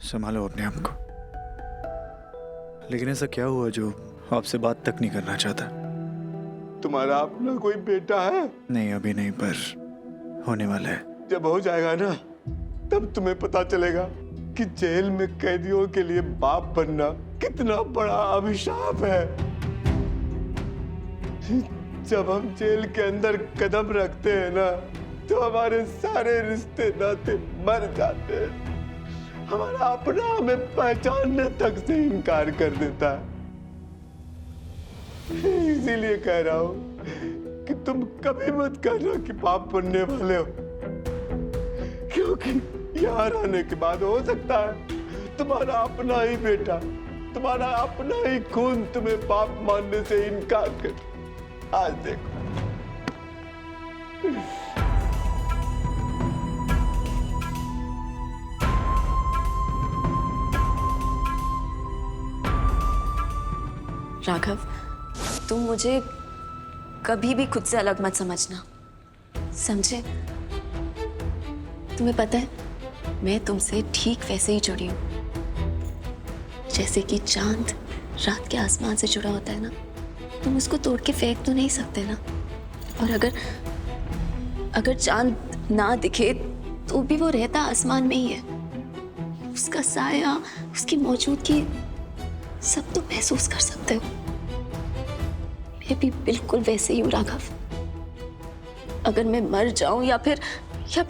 संभालो अपने आप को। लेकिन ऐसा क्या हुआ जो आपसे बात तक नहीं करना चाहता? तुम्हारा अपना कोई बेटा है? नहीं, अभी नहीं, पर होने वाला है। जब हो जाएगा ना, तब तुम्हें पता चलेगा कि जेल में कैदियों के लिए बाप बनना कितना बड़ा अभिशाप है। जब हम जेल के अंदर कदम रखते हैं ना, तो हमारे सारे रिश्ते नाते मर जाते हैं। हमारा अपना हमें पहचानने तक से इनकार कर देता है। इसीलिए कह रहा हूं कि तुम कभी मत कहना कि बाप बनने वाले हो, क्योंकि यहाँ रहने के बाद हो सकता है तुम्हारा अपना ही बेटा, तुम्हारा अपना ही खून तुम्हें बाप मानने से इनकार कर। आज देखो। राघव, तुम मुझे कभी भी खुद से अलग मत समझना, समझे? तुम्हें पता है, मैं तुमसे ठीक वैसे ही जुड़ी हूँ जैसे कि चांद रात के आसमान से जुड़ा होता है ना। तुम उसको तोड़ के फेंक तो नहीं सकते ना। और अगर चांद ना दिखे तो भी वो रहता आसमान में ही है। उसका साया, उसकी मौजूदगी सब तो महसूस कर सकते हो। मैं भी बिल्कुल वैसे ही हूँ राघव। अगर मैं मर जाऊं या फिर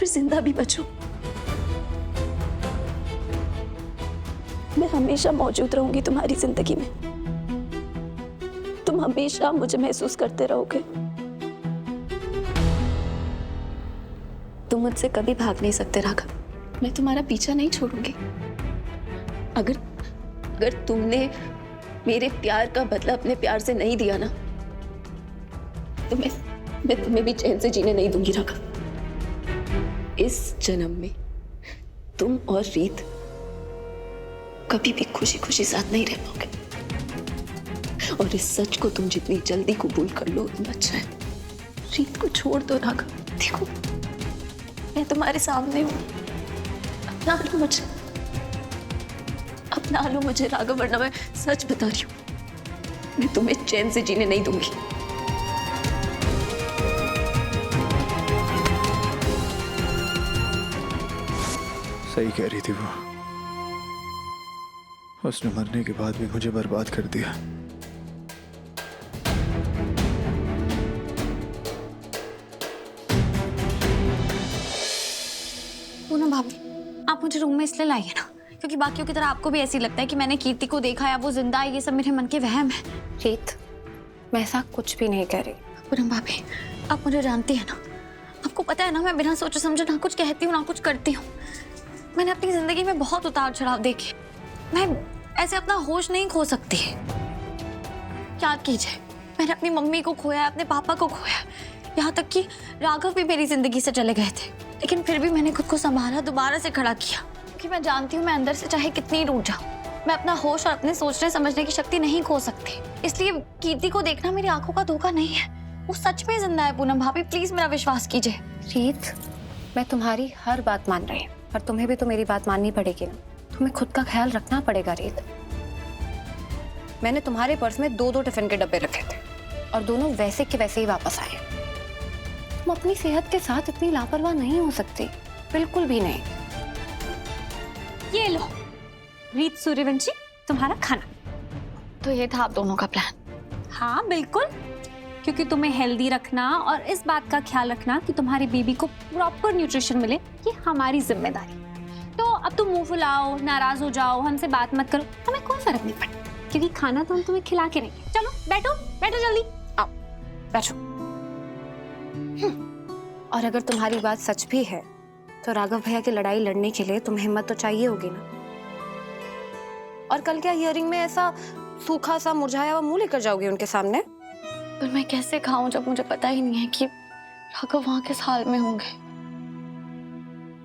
जिंदा भी बचूं, मैं हमेशा मौजूद रहूंगी तुम्हारी जिंदगी में। तुम हमेशा मुझे महसूस करते रहोगे। तुम मुझसे कभी भाग नहीं सकते राघव। मैं तुम्हारा पीछा नहीं छोड़ूंगी। अगर तुमने मेरे प्यार का बदला अपने प्यार से नहीं दिया ना, तो मैं तुम्हें भी चैन से जीने नहीं दूंगी राघव। इस जन्म में तुम और रीत कभी भी खुशी खुशी साथ नहीं रह पाओगे। और इस सच को तुम जितनी जल्दी कबूल कर लो उतना अच्छा है। रीत को छोड़ दो राघव। देखो, मैं तुम्हारे सामने हूँ। अपना लो मुझे राघव, वरना मैं सच बता रही हूँ, मैं तुम्हें चैन से जीने नहीं दूंगी। सही कह रही थी वो। उसने मरने के बाद भी मुझे बर्बाद कर दिया। पूनम भाभी, आप मुझे रूम में इसलिए लाइए ना क्योंकि बाकियों की तरह आपको भी ऐसी लगता है कि मैंने कीर्ति को देखा या वो जिंदा है। ये सब मेरे मन के वहम है। रीत, मैं ऐसा कुछ भी नहीं कह रही। पूनम भाभी, आप मुझे जानती है ना। आपको पता है ना, मैं बिना सोचे समझे ना कुछ कहती हूँ ना कुछ करती हूँ। मैंने अपनी जिंदगी में बहुत उतार चढ़ाव देखे। मैं ऐसे अपना होश नहीं खो सकती। याद कीजिए, मैंने अपनी मम्मी को खोया, अपने पापा को खोया, यहाँ तक कि राघव भी मेरी जिंदगी से चले गए थे। लेकिन फिर भी मैंने खुद को संभाला, दोबारा से खड़ा किया, क्योंकि मैं जानती हूँ मैं अंदर से चाहे कितनी टूट जाऊँ, मैं अपना होश और अपने सोचने समझने की शक्ति नहीं खो सकती। इसलिए कीर्ति को देखना मेरी आंखों का धोखा नहीं है। वो सच में जिंदा है। पूनम भाभी, प्लीज मेरा विश्वास कीजिए। रीत, मैं तुम्हारी हर बात मान रही हूँ, और तुम्हें भी तो मेरी बात माननी पड़ेगी ना। तुम्हें खुद का ख्याल रखना पड़ेगा रीत। मैंने तुम्हारे पर्स में 2-2 टिफिन के डब्बे रखे थे और दोनों वैसे के वैसे ही वापस आए। तुम अपनी सेहत के साथ इतनी लापरवाह नहीं हो सकती, बिल्कुल भी नहीं। ये लो रीत सूर्यवंशी, तुम्हारा खाना। तो ये था आप दोनों का प्लान? हाँ बिल्कुल, क्योंकि तुम्हें हेल्दी रखना और इस बात का ख्याल रखना कि तुम्हारी बेबी को प्रॉपर न्यूट्रिशन मिले, ये हमारी जिम्मेदारी। तो अब तुम मुंह फुलाओ, नाराज हो जाओ, हमसे बात मत करो, हमें कोई फर्क नहीं पड़ता, क्योंकि खाना तो हम तुम्हें खिला के रहेंगे। चलो बैठो बैठो, जल्दी आओ बैठो। और अगर तुम्हारी बात सच भी है तो राघव भैया की लड़ाई लड़ने के लिए तुम्हें हिम्मत तो चाहिए होगी ना। और कल क्या हियरिंग में ऐसा सूखा सा मुरझाया हुआ मुंह लेकर जाओगे उनके सामने? पर मैं कैसे खाऊं जब मुझे पता ही नहीं है कि राघव वहां किस हाल में होंगे।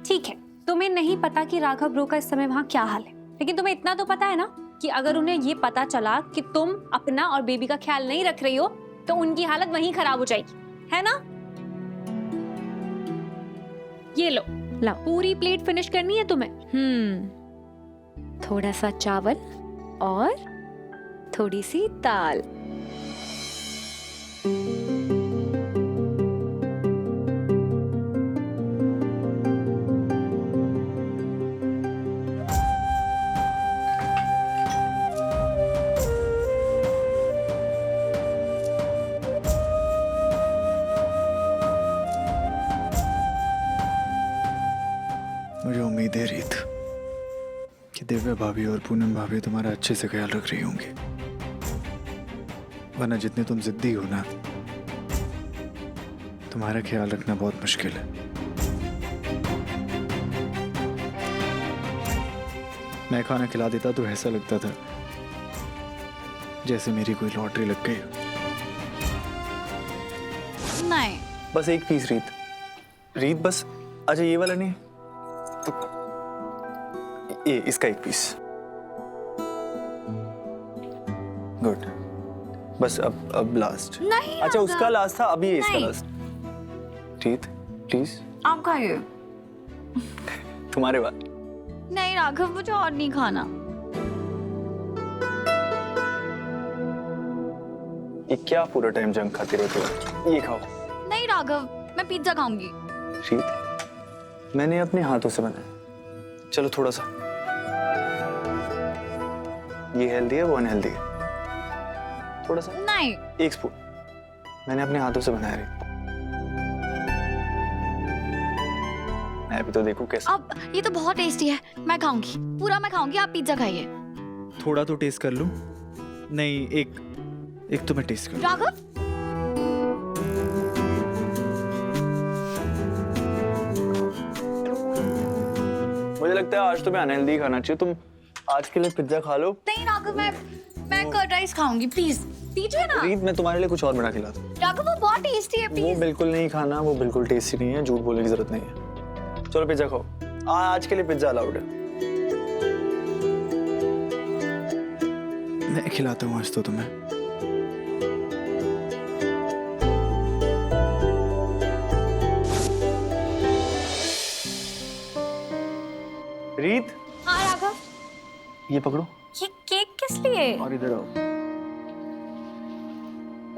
ठीक है, तुम्हें नहीं पता कि राघव ब्रो का इस समय वहां क्या हाल है, लेकिन तुम्हें इतना तो पता है ना कि अगर उन्हें ये पता चला कि तुम अपना और बेबी का ख्याल नहीं रख रही हो तो उनकी हालत वहीं खराब हो जाएगी, है ना? ये लो, ला पूरी प्लेट फिनिश करनी है तुम्हें। थोड़ा सा चावल और थोड़ी सी दाल। मुझे उम्मीद है रीत कि दिव्या भाभी और पूनम भाभी तुम्हारा अच्छे से ख्याल रख रही होंगी, वरना जितने तुम जिद्दी हो ना, तुम्हारा ख्याल रखना बहुत मुश्किल है। मैं खाना खिला देता तो ऐसा लगता था जैसे मेरी कोई लॉटरी लग गई। नहीं, बस एक पीस रीत, रीत बस। अच्छा ये वाला नहीं तो ये इसका एक पीस। गुड, बस अब लास्ट। नहीं अच्छा राघव। उसका लास्ट था, अभी ये इसका नहीं। लास्ट। रीत प्लीज, आप खाइए। तुम्हारे बाद। नहीं राघव, मुझे और नहीं खाना। ये क्या पूरा टाइम जंक खाते रहते हो? ये खाओ। नहीं राघव, मैं पिज्जा खाऊंगी। रीत मैंने अपने हाथों से बनाया, चलो थोड़ा सा। ये हेल्दी है, वो अनहेल्दी है। थोड़ा सा, नहीं। एक स्पून मैंने अपने हाथों से बनाया। रीत मैं भी तो देखूं कैसा। अब ये तो बहुत टेस्टी है, मैं खाऊंगी, पूरा मैं खाऊंगी, आप पिज्जा खाइए। थोड़ा तो टेस्ट कर लूं। नहीं, एक तो मैं टेस्ट कर। राघव, मुझे लगता है आज तुम्हें अनहेल्दी खाना चाहिए। तुम आज के लिए पिज्जा खा लो। नहीं राघव, मैं कर्ड राइस खाऊंगी, प्लीज दीजिए ना। रीत मैं तुम्हारे लिए कुछ और बना खिलाता हूं। राघव वो बहुत टेस्टी है, वो प्लीज। बिल्कुल नहीं खाना, वो बिल्कुल टेस्टी नहीं है, झूठ बोलने की जरूरत नहीं है। चलो पिज्जा खाओ। आज के लिए पिज्जा अलाउड है। मैं खिलाता हूँ आज तो तुम्हें। रीत हाँ राघव, ये पकड़ो ये केक किस लिए? और इधर आओ,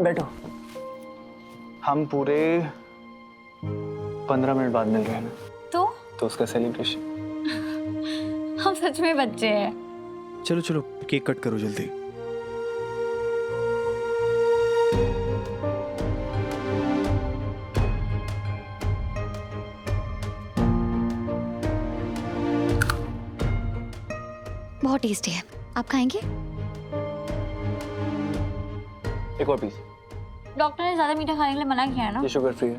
बैठो। हम पूरे 15 मिनट बाद मिल रहे हैं ना, तो उसका सेलिब्रेशन। हम सच में बच्चे हैं। चलो चलो केक कट करो जल्दी। बहुत टेस्टी है, आप खाएंगे? एक और पीस। डॉक्टर ने ज्यादा मीठा खाने के लिए मना किया है ना। ये शुगर फ्री है।